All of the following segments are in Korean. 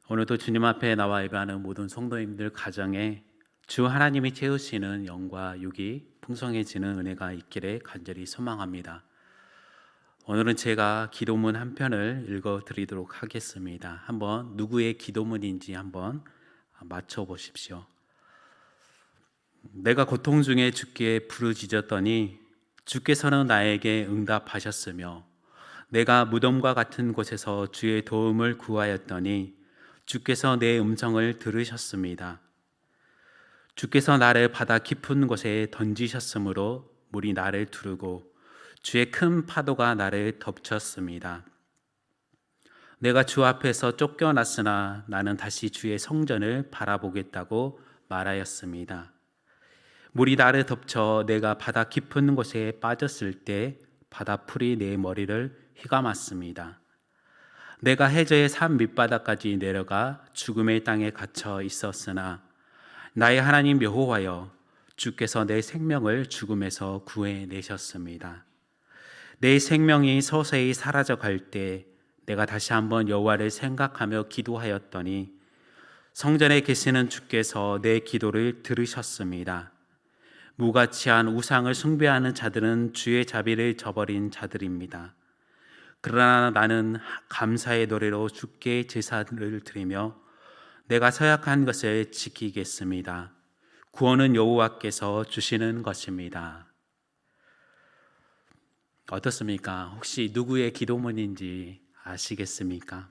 오늘도 주님 앞에 나와 예배하는 모든 성도님들 가정에 주 하나님이 채우시는 영과 육이 풍성해지는 은혜가 있기를 간절히 소망합니다. 오늘은 제가 기도문 한 편을 읽어 드리도록 하겠습니다. 한번 누구의 기도문인지 한번 맞춰 보십시오. 내가 고통 중에 주께 부르짖었더니 주께서는 나에게 응답하셨으며, 내가 무덤과 같은 곳에서 주의 도움을 구하였더니 주께서 내 음성을 들으셨습니다. 주께서 나를 바다 깊은 곳에 던지셨으므로 물이 나를 두르고 주의 큰 파도가 나를 덮쳤습니다. 내가 주 앞에서 쫓겨났으나 나는 다시 주의 성전을 바라보겠다고 말하였습니다. 물이 나를 덮쳐 내가 바다 깊은 곳에 빠졌을 때 바다풀이 내 머리를 휘감았습니다. 내가 해저의 산 밑바닥까지 내려가 죽음의 땅에 갇혀 있었으나 나의 하나님 여호와여, 주께서 내 생명을 죽음에서 구해내셨습니다. 내 생명이 서서히 사라져 갈 때 내가 다시 한번 여호와를 생각하며 기도하였더니 성전에 계시는 주께서 내 기도를 들으셨습니다. 무가치한 우상을 숭배하는 자들은 주의 자비를 저버린 자들입니다. 그러나 나는 감사의 노래로 주께 제사를 드리며 내가 서약한 것을 지키겠습니다. 구원은 여호와께서 주시는 것입니다. 어떻습니까? 혹시 누구의 기도문인지 아시겠습니까?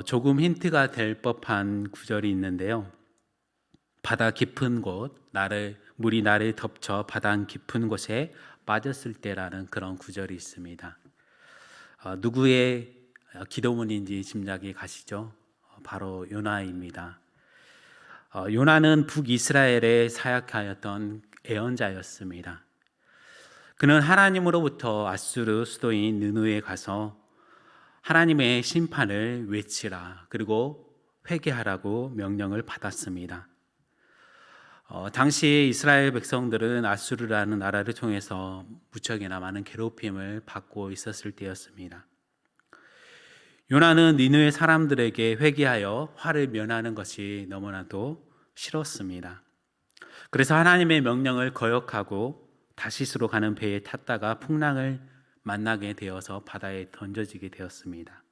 조금 힌트가 될 법한 구절이 있는데요. 바다 깊은 곳, 물이 나를 덮쳐 바다 깊은 곳에 빠졌을 때라는 그런 구절이 있습니다. 누구의 기도문인지 짐작이 가시죠? 바로 요나입니다. 요나는 북이스라엘에 사역하였던 예언자였습니다. 그는 하나님으로부터 아수르 수도인 느느웨에 가서 하나님의 심판을 외치라, 그리고 회개하라고 명령을 받았습니다. 당시 이스라엘 백성들은 아수르라는 나라를 통해서 무척이나 많은 괴롭힘을 받고 있었을 때였습니다. 요나는 니느웨 사람들에게 회개하여 화를 면하는 것이 너무나도 싫었습니다. 그래서 하나님의 명령을 거역하고 다시스로 가는 배에 탔다가 풍랑을 만나게 되어서 바다에 던져지게 되었습니다.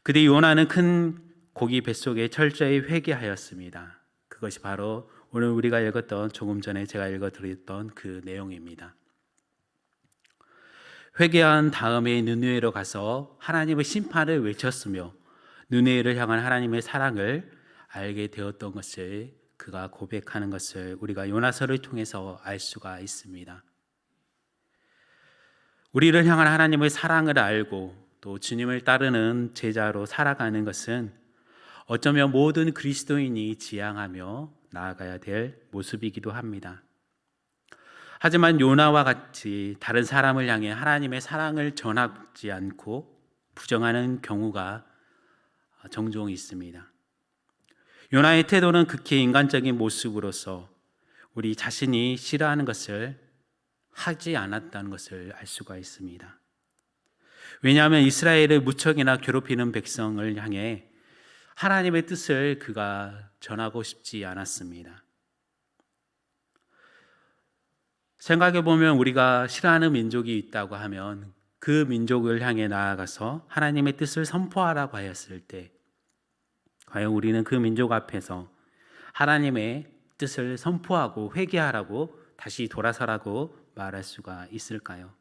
그때 요나는 큰 고기 뱃속에 철저히 회개하였습니다. 그것이 바로 오늘 우리가 읽었던, 조금 전에 제가 읽어드렸던 그 내용입니다. 회개한 다음에 느느웨로 가서 하나님의 심판을 외쳤으며 느느웨를 향한 하나님의 사랑을 알게 되었던 것을 그가 고백하는 것을 우리가 요나서를 통해서 알 수가 있습니다. 우리를 향한 하나님의 사랑을 알고 또 주님을 따르는 제자로 살아가는 것은 어쩌면 모든 그리스도인이 지향하며 나아가야 될 모습이기도 합니다. 하지만 요나와 같이 다른 사람을 향해 하나님의 사랑을 전하지 않고 부정하는 경우가 종종 있습니다. 요나의 태도는 극히 인간적인 모습으로서 우리 자신이 싫어하는 것을 하지 않았다는 것을 알 수가 있습니다. 왜냐하면 이스라엘을 무척이나 괴롭히는 백성을 향해 하나님의 뜻을 그가 전하고 싶지 않았습니다. 생각해 보면 우리가 싫어하는 민족이 있다고 하면 그 민족을 향해 나아가서 하나님의 뜻을 선포하라고 하였을 때 과연 우리는 그 민족 앞에서 하나님의 뜻을 선포하고 회개하라고 다시 돌아서라고 말할 수가 있을까요?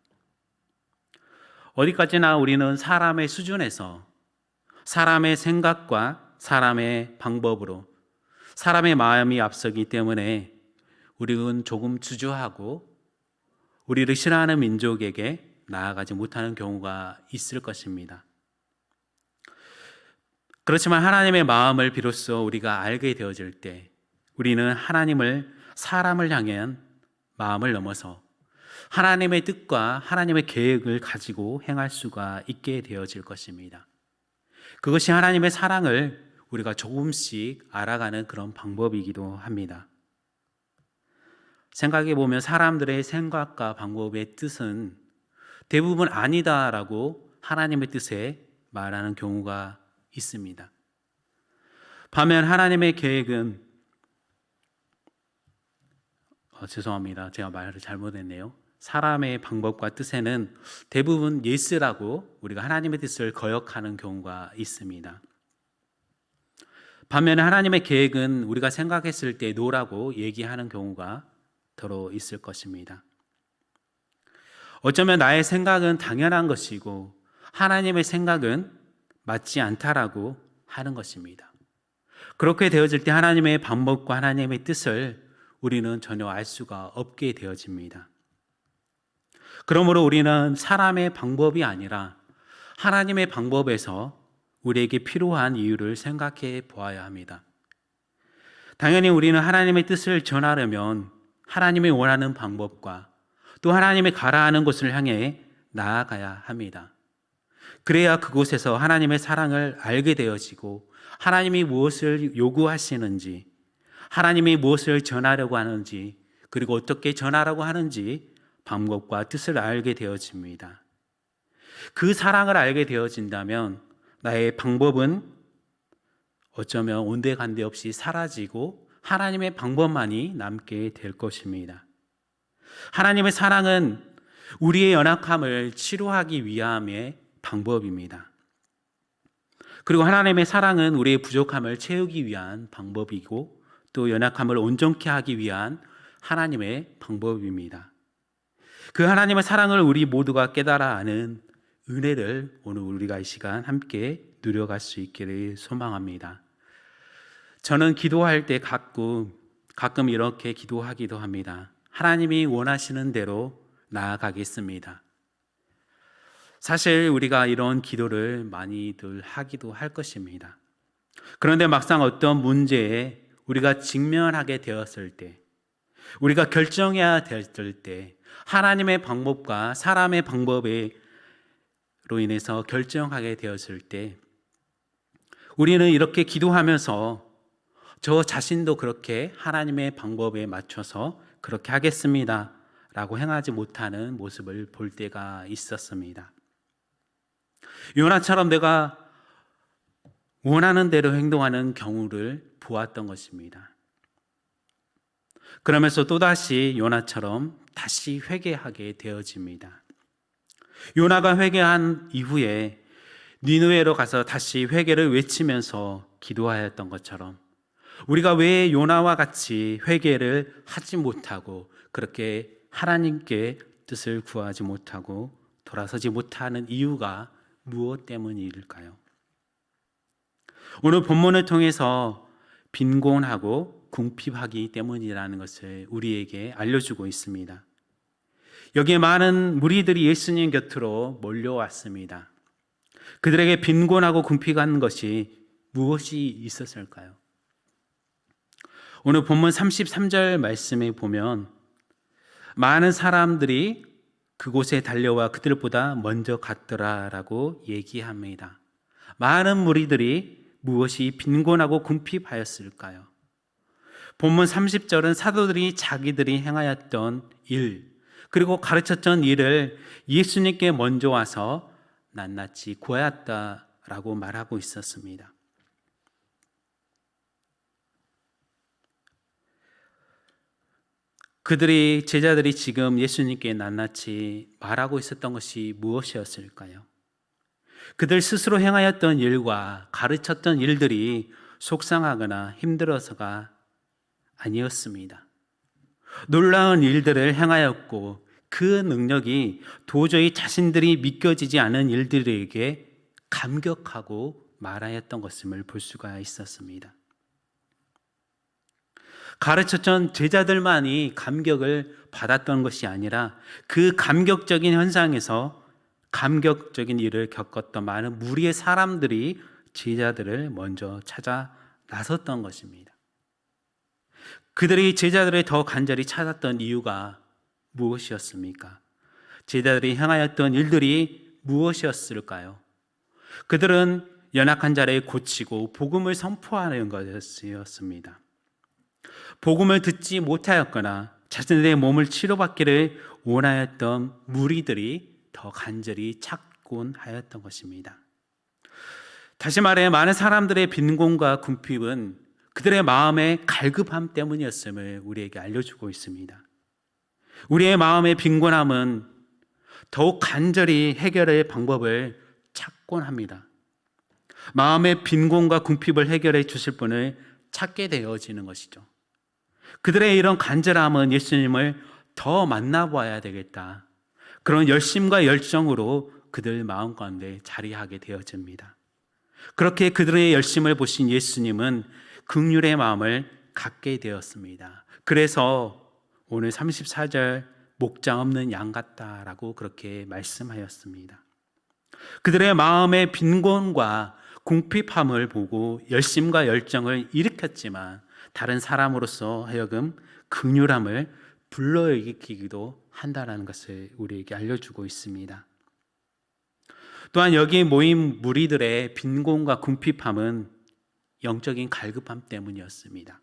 어디까지나 우리는 사람의 수준에서 사람의 생각과 사람의 방법으로 사람의 마음이 앞서기 때문에 우리는 조금 주저하고 우리를 싫어하는 민족에게 나아가지 못하는 경우가 있을 것입니다. 그렇지만 하나님의 마음을 비로소 우리가 알게 되어질 때 우리는 사람을 향한 마음을 넘어서 하나님의 뜻과 하나님의 계획을 가지고 행할 수가 있게 되어질 것입니다. 그것이 하나님의 사랑을 우리가 조금씩 알아가는 그런 방법이기도 합니다. 생각해 보면 사람들의 생각과 방법의 뜻은 대부분 아니다라고 하나님의 뜻에 말하는 경우가 있습니다. 반면 하나님의 계획은 죄송합니다. 제가 말을 잘못했네요. 사람의 방법과 뜻에는 대부분 예스라고 우리가 하나님의 뜻을 거역하는 경우가 있습니다. 반면에 하나님의 계획은 우리가 생각했을 때 노라고 얘기하는 경우가 더러 있을 것입니다. 어쩌면 나의 생각은 당연한 것이고 하나님의 생각은 맞지 않다라고 하는 것입니다. 그렇게 되어질 때 하나님의 방법과 하나님의 뜻을 우리는 전혀 알 수가 없게 되어집니다. 그러므로 우리는 사람의 방법이 아니라 하나님의 방법에서 우리에게 필요한 이유를 생각해 보아야 합니다. 당연히 우리는 하나님의 뜻을 전하려면 하나님이 원하는 방법과 또 하나님이 가라 하는 곳을 향해 나아가야 합니다. 그래야 그곳에서 하나님의 사랑을 알게 되어지고 하나님이 무엇을 요구하시는지, 하나님이 무엇을 전하려고 하는지, 그리고 어떻게 전하라고 하는지 방법과 뜻을 알게 되어집니다. 그 사랑을 알게 되어진다면 나의 방법은 어쩌면 온데간데 없이 사라지고 하나님의 방법만이 남게 될 것입니다. 하나님의 사랑은 우리의 연약함을 치료하기 위함의 방법입니다. 그리고 하나님의 사랑은 우리의 부족함을 채우기 위한 방법이고 또 연약함을 온전케 하기 위한 하나님의 방법입니다. 그 하나님의 사랑을 우리 모두가 깨달아 아는 은혜를 오늘 우리가 이 시간 함께 누려갈 수 있기를 소망합니다. 저는 기도할 때 가끔 이렇게 기도하기도 합니다. 하나님이 원하시는 대로 나아가겠습니다. 사실 우리가 이런 기도를 많이들 하기도 할 것입니다. 그런데 막상 어떤 문제에 우리가 직면하게 되었을 때, 우리가 결정해야 됐을 때, 하나님의 방법과 사람의 방법으로 인해서 결정하게 되었을 때, 우리는 이렇게 기도하면서 저 자신도 그렇게 하나님의 방법에 맞춰서 그렇게 하겠습니다 라고 행하지 못하는 모습을 볼 때가 있었습니다. 요나처럼 내가 원하는 대로 행동하는 경우를 보았던 것입니다. 그러면서 또다시 요나처럼 다시 회개하게 되어집니다. 요나가 회개한 이후에 니느웨로 가서 다시 회개를 외치면서 기도하였던 것처럼 우리가 왜 요나와 같이 회개를 하지 못하고 그렇게 하나님께 뜻을 구하지 못하고 돌아서지 못하는 이유가 무엇 때문일까요? 오늘 본문을 통해서 빈곤하고 궁핍하기 때문이라는 것을 우리에게 알려주고 있습니다. 여기에 많은 무리들이 예수님 곁으로 몰려왔습니다. 그들에게 빈곤하고 궁핍한 것이 무엇이 있었을까요? 오늘 본문 33절 말씀에 보면 많은 사람들이 그곳에 달려와 그들보다 먼저 갔더라라고 얘기합니다. 많은 무리들이 무엇이 빈곤하고 궁핍하였을까요? 본문 30절은 사도들이 자기들이 행하였던 일, 그리고 가르쳤던 일을 예수님께 먼저 와서 낱낱이 구하였다라고 말하고 있었습니다. 제자들이 지금 예수님께 낱낱이 말하고 있었던 것이 무엇이었을까요? 그들 스스로 행하였던 일과 가르쳤던 일들이 속상하거나 힘들어서가 아니었습니다. 놀라운 일들을 행하였고 그 능력이 도저히 자신들이 믿겨지지 않은 일들에게 감격하고 말하였던 것임을 볼 수가 있었습니다. 가르쳤던 제자들만이 감격을 받았던 것이 아니라 그 감격적인 현상에서 감격적인 일을 겪었던 많은 무리의 사람들이 제자들을 먼저 찾아 나섰던 것입니다. 그들이 제자들을 더 간절히 찾았던 이유가 무엇이었습니까? 제자들이 행하였던 일들이 무엇이었을까요? 그들은 연약한 자를 고치고 복음을 선포하는 것이었습니다. 복음을 듣지 못하였거나 자신들의 몸을 치료받기를 원하였던 무리들이 더 간절히 찾곤 하였던 것입니다. 다시 말해 많은 사람들의 빈곤과 궁핍은 그들의 마음의 갈급함 때문이었음을 우리에게 알려주고 있습니다. 우리의 마음의 빈곤함은 더욱 간절히 해결의 방법을 찾곤 합니다. 마음의 빈곤과 궁핍을 해결해 주실 분을 찾게 되어지는 것이죠. 그들의 이런 간절함은 예수님을 더 만나봐야 되겠다, 그런 열심과 열정으로 그들 마음 가운데 자리하게 되어집니다. 그렇게 그들의 열심을 보신 예수님은 긍휼의 마음을 갖게 되었습니다. 그래서 오늘 34절 목장 없는 양 같다라고 그렇게 말씀하였습니다. 그들의 마음의 빈곤과 궁핍함을 보고 열심과 열정을 일으켰지만 다른 사람으로서 하여금 긍휼함을 불러일으키기도 한다는 것을 우리에게 알려주고 있습니다. 또한 여기 모인 무리들의 빈곤과 궁핍함은 영적인 갈급함 때문이었습니다.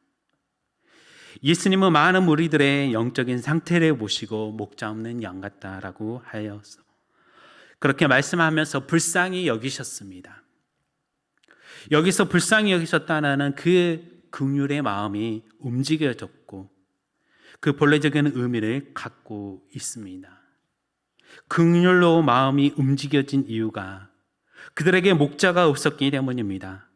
예수님은 많은 무리들의 영적인 상태를 보시고 목자 없는 양 같다라고 하여서 그렇게 말씀하면서 불쌍히 여기셨습니다. 여기서 불쌍히 여기셨다는 그 긍휼의 마음이 움직여졌고 그 본래적인 의미를 갖고 있습니다. 긍휼로 마음이 움직여진 이유가 그들에게 목자가 없었기 때문입니다.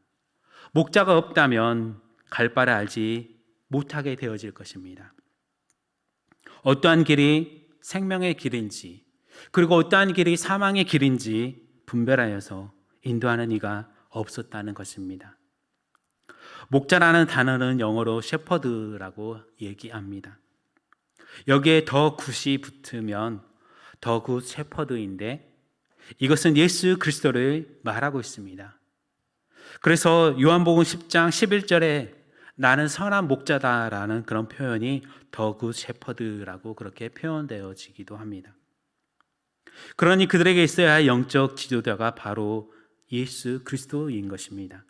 목자가 없다면 갈 바를 알지 못하게 되어질 것입니다. 어떠한 길이 생명의 길인지, 그리고 어떠한 길이 사망의 길인지 분별하여서 인도하는 이가 없었다는 것입니다. 목자라는 단어는 영어로 shepherd라고 얘기합니다. 여기에 더 굿이 붙으면 더 굿 shepherd인데 이것은 예수 그리스도를 말하고 있습니다. 그래서 요한복음 10장 11절에 나는 선한 목자다라는 그런 표현이 더 굿 shepherd라고 그렇게 표현되어지기도 합니다. 그러니 그들에게 있어야 할 영적 지도자가 바로 예수 그리스도인 것입니다.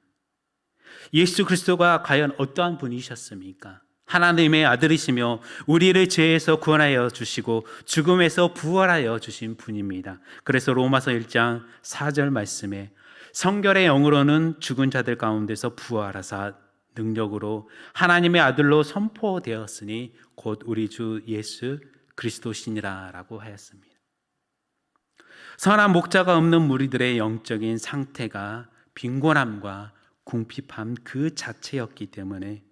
예수 그리스도가 과연 어떠한 분이셨습니까? 하나님의 아들이시며 우리를 죄에서 구원하여 주시고 죽음에서 부활하여 주신 분입니다. 그래서 로마서 1장 4절 말씀에 성결의 영으로는 죽은 자들 가운데서 부활하사 능력으로 하나님의 아들로 선포되었으니 곧 우리 주 예수 그리스도시니라 라고 하였습니다. 선한 목자가 없는 무리들의 영적인 상태가 빈곤함과 궁핍함 그 자체였기 때문에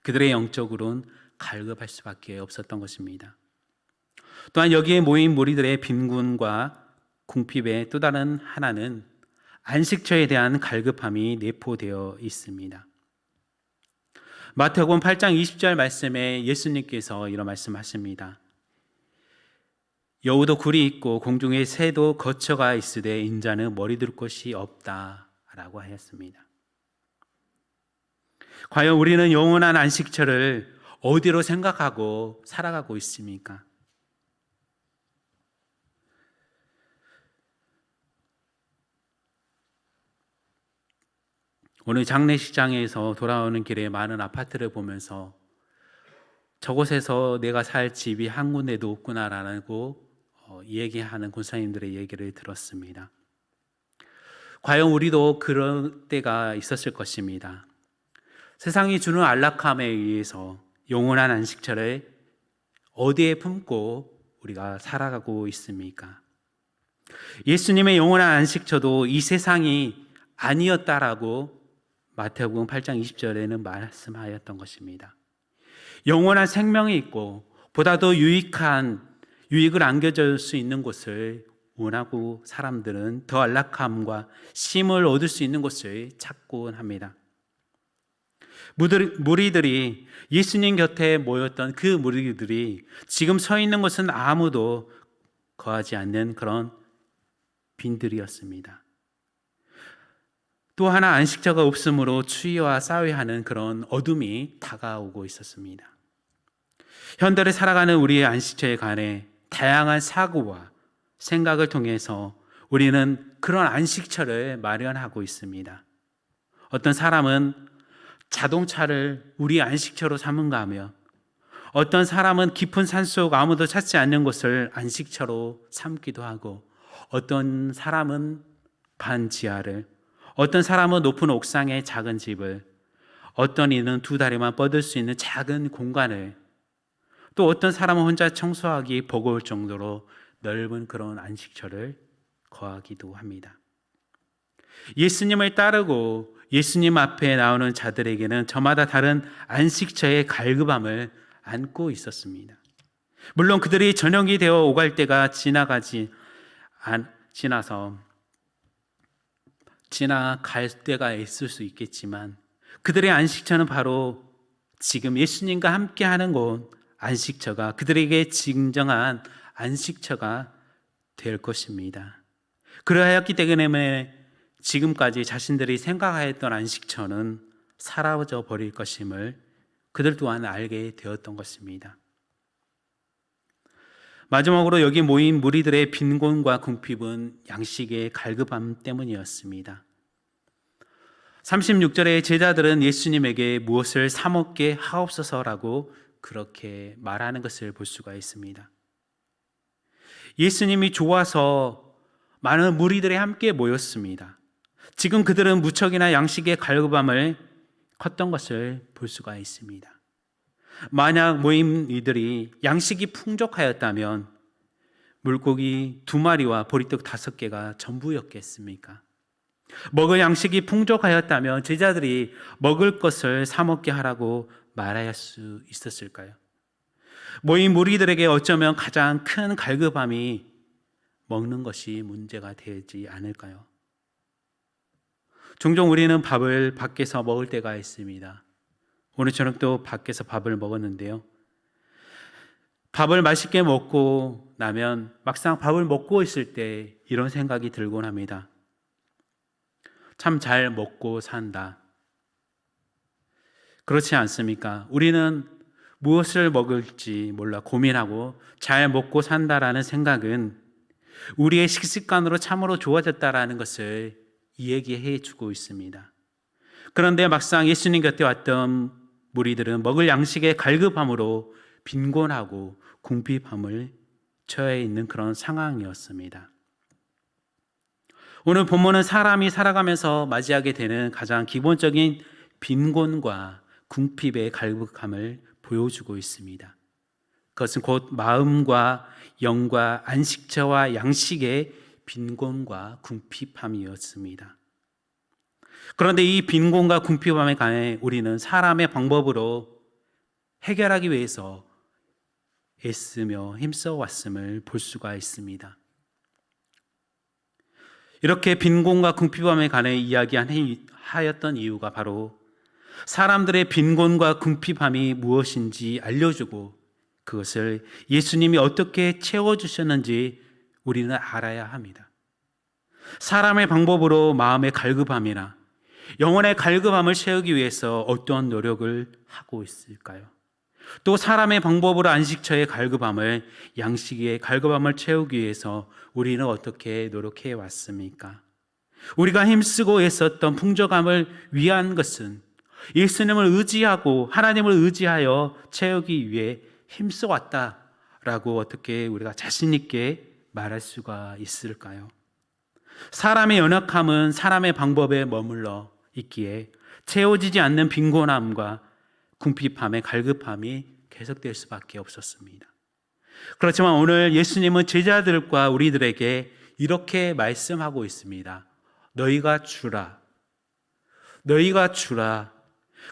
그들의 영적으로는 갈급할 수밖에 없었던 것입니다. 또한 여기에 모인 무리들의 빈곤과 궁핍의 또 다른 하나는 안식처에 대한 갈급함이 내포되어 있습니다. 마태복음 8장 20절 말씀에 예수님께서 이런 말씀하십니다. 여우도 굴이 있고 공중에 새도 거처가 있으되 인자는 머리 둘 곳이 없다라고 하였습니다. 과연 우리는 영원한 안식처를 어디로 생각하고 살아가고 있습니까? 오늘 장례식장에서 돌아오는 길에 많은 아파트를 보면서 저곳에서 내가 살 집이 한 군데도 없구나라고 얘기하는 권사님들의 얘기를 들었습니다. 과연 우리도 그런 때가 있었을 것입니다. 세상이 주는 안락함에 의해서 영원한 안식처를 어디에 품고 우리가 살아가고 있습니까? 예수님의 영원한 안식처도 이 세상이 아니었다라고 마태복음 8장 20절에는 말씀하였던 것입니다. 영원한 생명이 있고 보다 더 유익을 안겨줄 수 있는 곳을 원하고 사람들은 더 안락함과 쉼을 얻을 수 있는 곳을 찾곤 합니다. 무리들이 예수님 곁에 모였던 그 무리들이 지금 서 있는 곳은 아무도 거하지 않는 그런 빈들이었습니다. 또 하나 안식처가 없으므로 추위와 싸워하는 그런 어둠이 다가오고 있었습니다. 현대를 살아가는 우리의 안식처에 관해 다양한 사고와 생각을 통해서 우리는 그런 안식처를 마련하고 있습니다. 어떤 사람은 자동차를 우리 안식처로 삼은가 하며 어떤 사람은 깊은 산속 아무도 찾지 않는 곳을 안식처로 삼기도 하고 어떤 사람은 반 지하를, 어떤 사람은 높은 옥상에 작은 집을, 어떤 이는 두 다리만 뻗을 수 있는 작은 공간을, 또 어떤 사람은 혼자 청소하기 버거울 정도로 넓은 그런 안식처를 거하기도 합니다. 예수님을 따르고 예수님 앞에 나오는 자들에게는 저마다 다른 안식처의 갈급함을 안고 있었습니다. 물론 그들이 저녁이 되어 오갈 때가 지나갈 때가 있을 수 있겠지만, 그들의 안식처는 바로 지금 예수님과 함께 하는 곳, 안식처가 그들에게 진정한 안식처가 될 것입니다. 그러하였기 때문에 지금까지 자신들이 생각하였던 안식처는 사라져 버릴 것임을 그들 또한 알게 되었던 것입니다. 마지막으로 여기 모인 무리들의 빈곤과 궁핍은 양식의 갈급함 때문이었습니다. 36절에 제자들은 예수님에게 무엇을 사 먹게 하옵소서라고 그렇게 말하는 것을 볼 수가 있습니다. 예수님이 좋아서 많은 무리들이 함께 모였습니다. 지금 그들은 무척이나 양식의 갈급함을 컸던 것을 볼 수가 있습니다. 만약 모임 이들이 양식이 풍족하였다면 물고기 2마리와 보리떡 5개가 전부였겠습니까? 먹을 양식이 풍족하였다면 제자들이 먹을 것을 사 먹게 하라고 말할 수 있었을까요? 모임 무리들에게 어쩌면 가장 큰 갈급함이 먹는 것이 문제가 되지 않을까요? 종종 우리는 밥을 밖에서 먹을 때가 있습니다. 오늘 저녁도 밖에서 밥을 먹었는데요, 밥을 맛있게 먹고 나면 막상 밥을 먹고 있을 때 이런 생각이 들곤 합니다. 참 잘 먹고 산다. 그렇지 않습니까? 우리는 무엇을 먹을지 몰라 고민하고 잘 먹고 산다라는 생각은 우리의 식습관으로 참으로 좋아졌다라는 것을 얘기해 주고 있습니다. 그런데 막상 예수님 곁에 왔던 무리들은 먹을 양식의 갈급함으로 빈곤하고 궁핍함을 처해 있는 그런 상황이었습니다. 오늘 본문은 사람이 살아가면서 맞이하게 되는 가장 기본적인 빈곤과 궁핍의 갈급함을 보여주고 있습니다. 그것은 곧 마음과 영과 안식처와 양식의 빈곤과 궁핍함이었습니다. 그런데 이 빈곤과 궁핍함에 관해 우리는 사람의 방법으로 해결하기 위해서 애쓰며 힘써 왔음을 볼 수가 있습니다. 이렇게 빈곤과 궁핍함에 관해 이야기하였던 이유가 바로 사람들의 빈곤과 궁핍함이 무엇인지 알려주고 그것을 예수님이 어떻게 채워주셨는지 우리는 알아야 합니다. 사람의 방법으로 마음의 갈급함이나 영혼의 갈급함을 채우기 위해서 어떤 노력을 하고 있을까요? 또 사람의 방법으로 안식처의 갈급함을, 양식의 갈급함을 채우기 위해서 우리는 어떻게 노력해 왔습니까? 우리가 힘쓰고 애썼던 풍족함을 위한 것은 예수님을 의지하고 하나님을 의지하여 채우기 위해 힘써 왔다라고 어떻게 우리가 자신 있게 말할 수가 있을까요? 사람의 연약함은 사람의 방법에 머물러 있기에 채워지지 않는 빈곤함과 궁핍함의 갈급함이 계속될 수밖에 없었습니다. 그렇지만 오늘 예수님은 제자들과 우리들에게 이렇게 말씀하고 있습니다. 너희가 주라. 너희가 주라.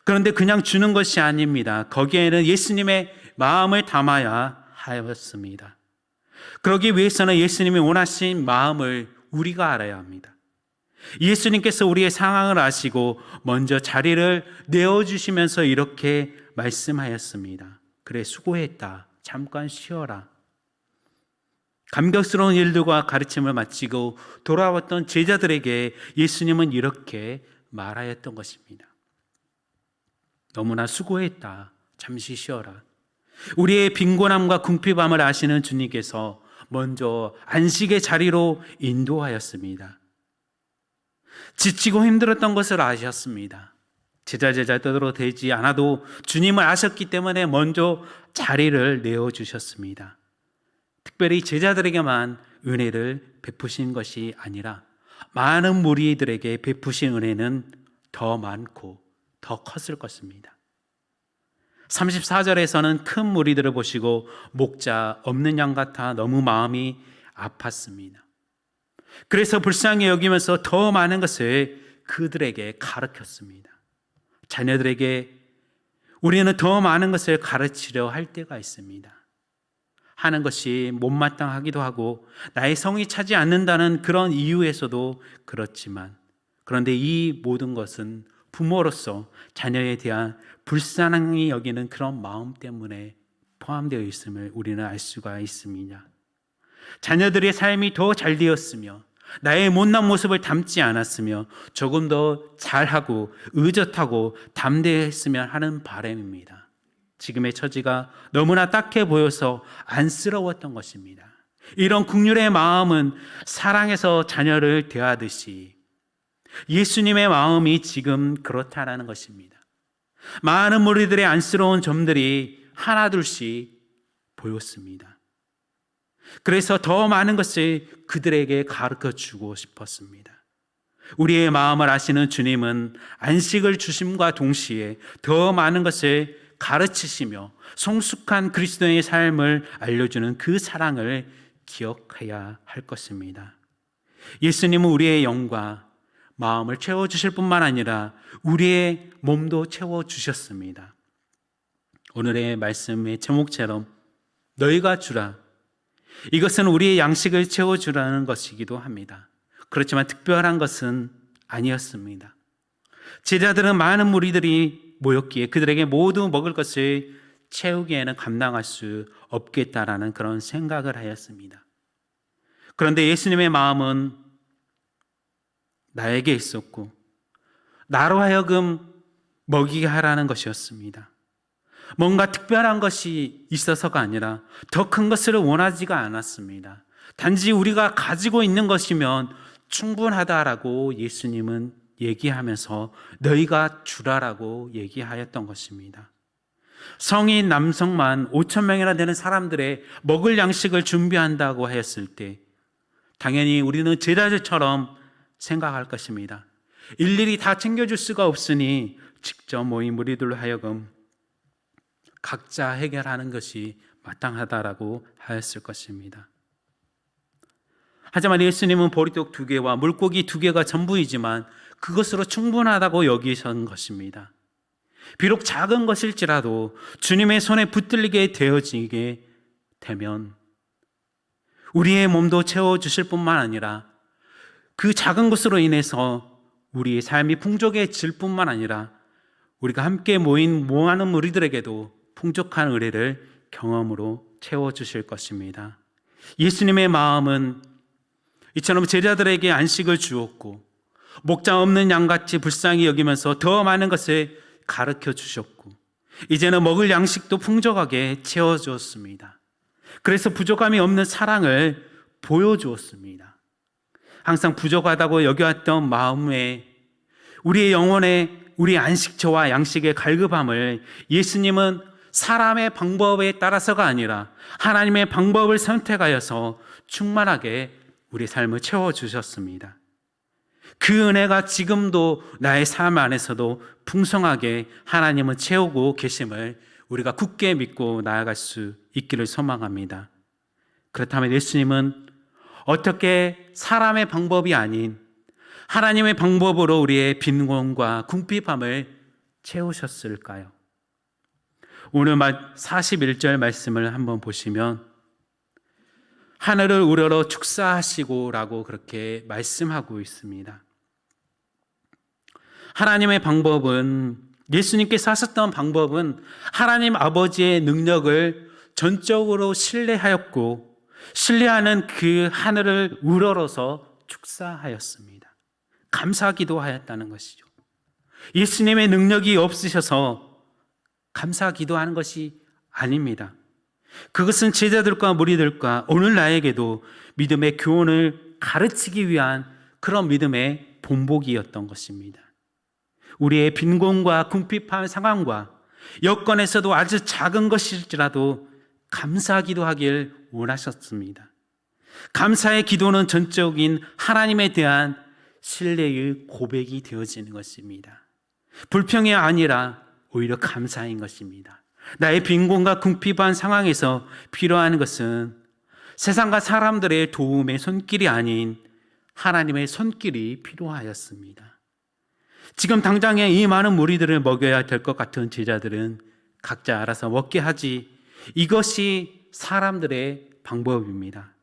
그런데 그냥 주는 것이 아닙니다. 거기에는 예수님의 마음을 담아야 하였습니다. 그러기 위해서는 예수님이 원하신 마음을 우리가 알아야 합니다. 예수님께서 우리의 상황을 아시고 먼저 자리를 내어주시면서 이렇게 말씀하였습니다. 그래, 수고했다. 잠깐 쉬어라. 감격스러운 일들과 가르침을 마치고 돌아왔던 제자들에게 예수님은 이렇게 말하였던 것입니다. 너무나 수고했다. 잠시 쉬어라. 우리의 빈곤함과 궁핍함을 아시는 주님께서 먼저 안식의 자리로 인도하였습니다. 지치고 힘들었던 것을 아셨습니다. 제자 뜻대로 되지 않아도 주님을 아셨기 때문에 먼저 자리를 내어주셨습니다. 특별히 제자들에게만 은혜를 베푸신 것이 아니라 많은 무리들에게 베푸신 은혜는 더 많고 더 컸을 것입니다. 34절에서는 큰 무리들을 보시고 목자 없는 양 같아 너무 마음이 아팠습니다. 그래서 불쌍히 여기면서 더 많은 것을 그들에게 가르쳤습니다. 자녀들에게 우리는 더 많은 것을 가르치려 할 때가 있습니다. 하는 것이 못마땅하기도 하고 나의 성이 차지 않는다는 그런 이유에서도 그렇지만, 그런데 이 모든 것은 부모로서 자녀에 대한 불쌍히 여기는 그런 마음 때문에 포함되어 있음을 우리는 알 수가 있습니다. 자녀들의 삶이 더 잘 되었으며 나의 못난 모습을 담지 않았으며 조금 더 잘하고 의젓하고 담대했으면 하는 바람입니다. 지금의 처지가 너무나 딱해 보여서 안쓰러웠던 것입니다. 이런 긍휼의 마음은 사랑해서 자녀를 대하듯이 예수님의 마음이 지금 그렇다라는 것입니다. 많은 무리들의 안쓰러운 점들이 하나둘씩 보였습니다. 그래서 더 많은 것을 그들에게 가르쳐 주고 싶었습니다. 우리의 마음을 아시는 주님은 안식을 주심과 동시에 더 많은 것을 가르치시며 성숙한 그리스도의 삶을 알려주는 그 사랑을 기억해야 할 것입니다. 예수님은 우리의 영과 마음을 채워주실 뿐만 아니라 우리의 몸도 채워주셨습니다. 오늘의 말씀의 제목처럼 너희가 주라, 이것은 우리의 양식을 채워주라는 것이기도 합니다. 그렇지만 특별한 것은 아니었습니다. 제자들은 많은 무리들이 모였기에 그들에게 모두 먹을 것을 채우기에는 감당할 수 없겠다라는 그런 생각을 하였습니다. 그런데 예수님의 마음은 나에게 있었고 나로 하여금 먹이게 하라는 것이었습니다. 뭔가 특별한 것이 있어서가 아니라 더 큰 것을 원하지가 않았습니다. 단지 우리가 가지고 있는 것이면 충분하다라고 예수님은 얘기하면서 너희가 주라라고 얘기하였던 것입니다. 성인 남성만 5,000명이나 되는 사람들의 먹을 양식을 준비한다고 하였을 때 당연히 우리는 제자들처럼 생각할 것입니다. 일일이 다 챙겨줄 수가 없으니 직접 모인 무리들로 하여금 각자 해결하는 것이 마땅하다라고 하였을 것입니다. 하지만 예수님은 보리떡 2개와 물고기 2개가 전부이지만 그것으로 충분하다고 여기신 것입니다. 비록 작은 것일지라도 주님의 손에 붙들리게 되어지게 되면 우리의 몸도 채워주실 뿐만 아니라 그 작은 것으로 인해서 우리의 삶이 풍족해질 뿐만 아니라 우리가 함께 모인 많은 무리들에게도 풍족한 은혜를 경험으로 채워주실 것입니다. 예수님의 마음은 이처럼 제자들에게 안식을 주었고 목자 없는 양같이 불쌍히 여기면서 더 많은 것을 가르쳐 주셨고 이제는 먹을 양식도 풍족하게 채워주었습니다. 그래서 부족함이 없는 사랑을 보여주었습니다. 항상 부족하다고 여겨왔던 마음에 우리의 영혼에 우리 안식처와 양식의 갈급함을 예수님은 사람의 방법에 따라서가 아니라 하나님의 방법을 선택하여서 충만하게 우리 삶을 채워주셨습니다. 그 은혜가 지금도 나의 삶 안에서도 풍성하게 하나님은 채우고 계심을 우리가 굳게 믿고 나아갈 수 있기를 소망합니다. 그렇다면 예수님은 어떻게 사람의 방법이 아닌 하나님의 방법으로 우리의 빈곤과 궁핍함을 채우셨을까요? 오늘 41절 말씀을 한번 보시면 하늘을 우러러 축사하시고 라고 그렇게 말씀하고 있습니다. 하나님의 방법은, 예수님께서 하셨던 방법은 하나님 아버지의 능력을 전적으로 신뢰하였고 신뢰하는 그 하늘을 우러러서 축사하였습니다. 감사기도 하였다는 것이죠. 예수님의 능력이 없으셔서 감사기도하는 것이 아닙니다. 그것은 제자들과 무리들과 오늘 나에게도 믿음의 교훈을 가르치기 위한 그런 믿음의 본보기였던 것입니다. 우리의 빈곤과 궁핍한 상황과 여건에서도 아주 작은 것일지라도 감사기도하길 원하셨습니다. 감사의 기도는 전적인 하나님에 대한 신뢰의 고백이 되어지는 것입니다. 불평이 아니라 오히려 감사인 것입니다. 나의 빈곤과 궁핍한 상황에서 필요한 것은 세상과 사람들의 도움의 손길이 아닌 하나님의 손길이 필요하였습니다. 지금 당장에 이 많은 무리들을 먹여야 될 것 같은 제자들은 각자 알아서 먹게 하지, 이것이 사람들의 방법입니다.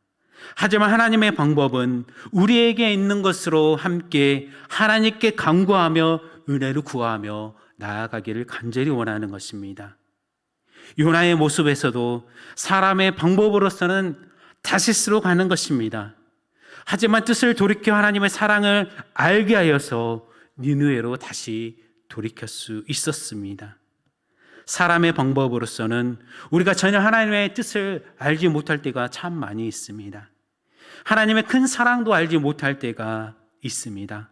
하지만 하나님의 방법은 우리에게 있는 것으로 함께 하나님께 간구하며 은혜를 구하며 나아가기를 간절히 원하는 것입니다. 요나의 모습에서도 사람의 방법으로서는 다시스로 가는 것입니다. 하지만 뜻을 돌이켜 하나님의 사랑을 알게 하여서 니느웨로 다시 돌이킬 수 있었습니다. 사람의 방법으로서는 우리가 전혀 하나님의 뜻을 알지 못할 때가 참 많이 있습니다. 하나님의 큰 사랑도 알지 못할 때가 있습니다.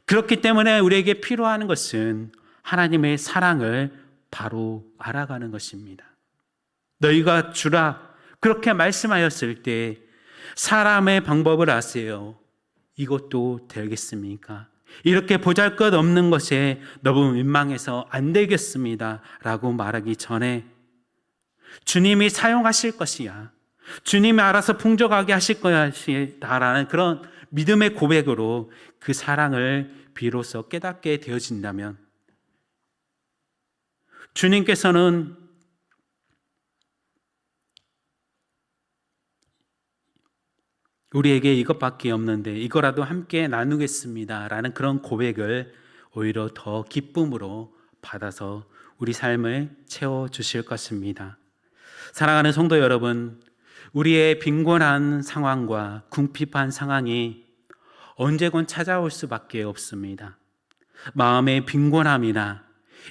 그렇기 때문에 우리에게 필요한 것은 하나님의 사랑을 바로 알아가는 것입니다. 너희가 주라 그렇게 말씀하였을 때 사람의 방법을 아세요. 이것도 되겠습니까? 이렇게 보잘것없는 것에 너무 민망해서 안 되겠습니다 라고 말하기 전에 주님이 사용하실 것이야, 주님이 알아서 풍족하게 하실 것이다라는 그런 믿음의 고백으로 그 사랑을 비로소 깨닫게 되어진다면 주님께서는 우리에게 이것밖에 없는데 이거라도 함께 나누겠습니다 라는 그런 고백을 오히려 더 기쁨으로 받아서 우리 삶을 채워주실 것입니다. 사랑하는 성도 여러분, 우리의 빈곤한 상황과 궁핍한 상황이 언제건 찾아올 수밖에 없습니다. 마음의 빈곤함이나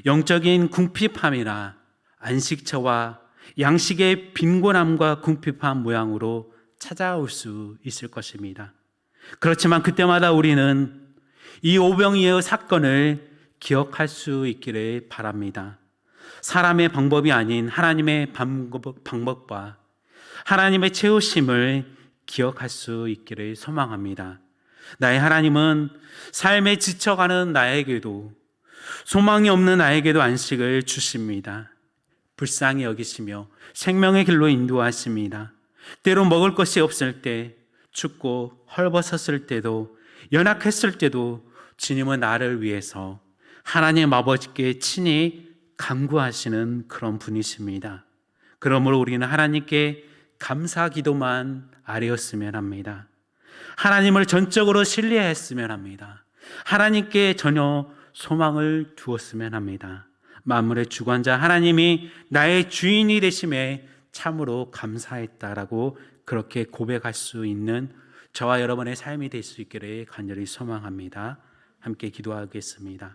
영적인 궁핍함이나 안식처와 양식의 빈곤함과 궁핍한 모양으로 찾아올 수 있을 것입니다. 그렇지만 그때마다 우리는 이 오병이어의 사건을 기억할 수 있기를 바랍니다. 사람의 방법이 아닌 하나님의 방법과 하나님의 채우심을 기억할 수 있기를 소망합니다. 나의 하나님은 삶에 지쳐가는 나에게도 소망이 없는 나에게도 안식을 주십니다. 불쌍히 여기시며 생명의 길로 인도하십니다. 때로 먹을 것이 없을 때, 춥고 헐벗었을 때도, 연약했을 때도 주님은 나를 위해서 하나님 아버지께 친히 간구하시는 그런 분이십니다. 그러므로 우리는 하나님께 감사 기도만 아뢰었으면 합니다. 하나님을 전적으로 신뢰했으면 합니다. 하나님께 전혀 소망을 두었으면 합니다. 만물의 주관자 하나님이 나의 주인이 되심에 참으로 감사했다라고 그렇게 고백할 수 있는 저와 여러분의 삶이 될 수 있기를 간절히 소망합니다. 함께 기도하겠습니다.